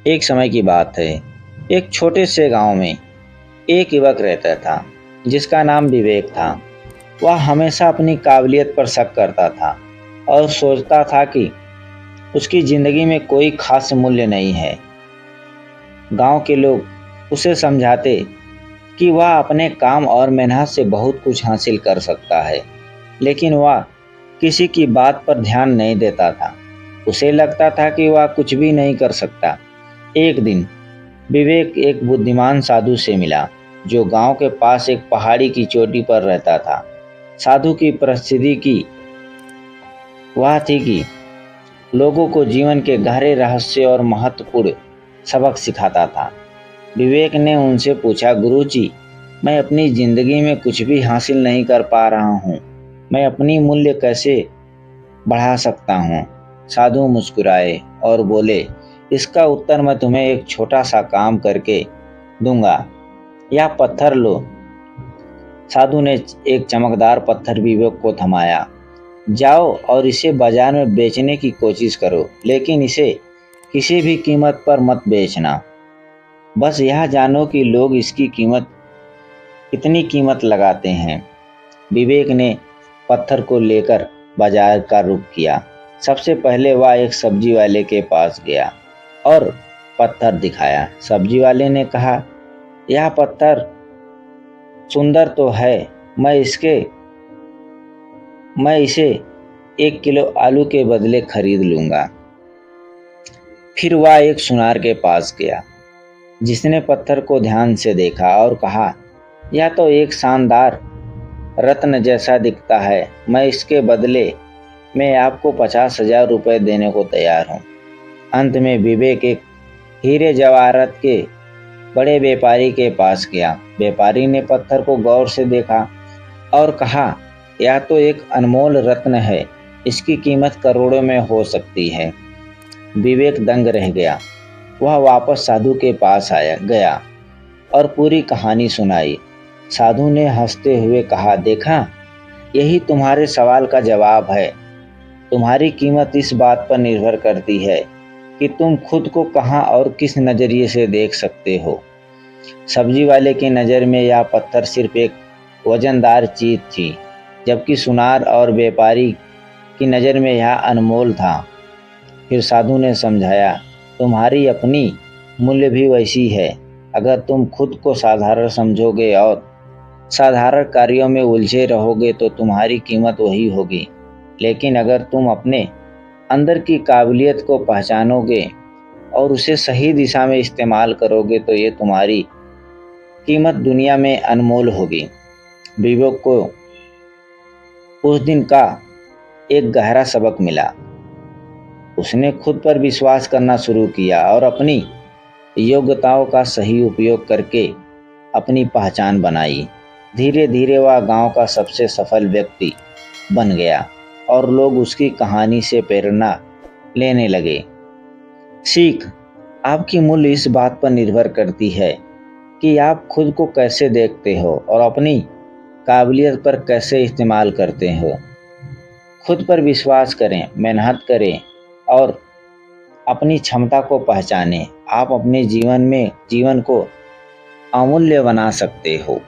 एक समय की बात है। एक छोटे से गांव में एक युवक रहता था जिसका नाम विवेक था। वह हमेशा अपनी काबिलियत पर शक करता था और सोचता था कि उसकी जिंदगी में कोई खास मूल्य नहीं है। गांव के लोग उसे समझाते कि वह अपने काम और मेहनत से बहुत कुछ हासिल कर सकता है, लेकिन वह किसी की बात पर ध्यान नहीं देता था। उसे लगता था कि वह कुछ भी नहीं कर सकता। एक दिन विवेक एक बुद्धिमान साधु से मिला जो गांव के पास एक पहाड़ी की चोटी पर रहता था। साधु की परिस्थिति की वह थी कि लोगों को जीवन के गहरे रहस्य और महत्वपूर्ण सबक सिखाता था। विवेक ने उनसे पूछा, गुरुजी, मैं अपनी जिंदगी में कुछ भी हासिल नहीं कर पा रहा हूँ। मैं अपनी मूल्य कैसे बढ़ा सकता हूँ? साधु मुस्कुराए और बोले, इसका उत्तर मैं तुम्हें एक छोटा सा काम करके दूंगा। यह पत्थर लो। साधु ने एक चमकदार पत्थर विवेक को थमाया। जाओ और इसे बाजार में बेचने की कोशिश करो, लेकिन इसे किसी भी कीमत पर मत बेचना। बस यह जानो कि लोग इसकी कीमत कितनी कीमत लगाते हैं। विवेक ने पत्थर को लेकर बाजार का रुख किया। सबसे पहले वह एक सब्जी वाले के पास गया और पत्थर दिखाया। सब्जी वाले ने कहा, यह पत्थर सुंदर तो है, मैं इसे 1 किलो आलू के बदले खरीद लूंगा। फिर वह एक सुनार के पास गया जिसने पत्थर को ध्यान से देखा और कहा, यह तो एक शानदार रत्न जैसा दिखता है। मैं इसके बदले में आपको 50,000 रुपये देने को तैयार हूँ। अंत में विवेक एक हीरे जवाहरात के बड़े व्यापारी के पास गया। व्यापारी ने पत्थर को गौर से देखा और कहा, यह तो एक अनमोल रत्न है, इसकी कीमत करोड़ों में हो सकती है। विवेक दंग रह गया। वह वापस साधु के पास गया और पूरी कहानी सुनाई। साधु ने हंसते हुए कहा, देखा, यही तुम्हारे सवाल का जवाब है। तुम्हारी कीमत इस बात पर निर्भर करती है कि तुम खुद को कहाँ और किस नज़रिए से देख सकते हो। सब्जी वाले की नज़र में यह पत्थर सिर्फ एक वजनदार चीज थी, जबकि सुनार और व्यापारी की नज़र में यह अनमोल था। फिर साधु ने समझाया, तुम्हारी अपनी मूल्य भी वैसी है। अगर तुम खुद को साधारण समझोगे और साधारण कार्यों में उलझे रहोगे तो तुम्हारी कीमत वही होगी। लेकिन अगर तुम अपने अंदर की काबिलियत को पहचानोगे और उसे सही दिशा में इस्तेमाल करोगे तो ये तुम्हारी कीमत दुनिया में अनमोल होगी। विवेक को उस दिन का एक गहरा सबक मिला। उसने खुद पर विश्वास करना शुरू किया और अपनी योग्यताओं का सही उपयोग करके अपनी पहचान बनाई। धीरे धीरे वह गांव का सबसे सफल व्यक्ति बन गया और लोग उसकी कहानी से प्रेरणा लेने लगे। सीख, आपकी मूल्य इस बात पर निर्भर करती है कि आप खुद को कैसे देखते हो और अपनी काबिलियत पर कैसे इस्तेमाल करते हो। खुद पर विश्वास करें, मेहनत करें और अपनी क्षमता को पहचानें। आप अपने जीवन को अमूल्य बना सकते हो।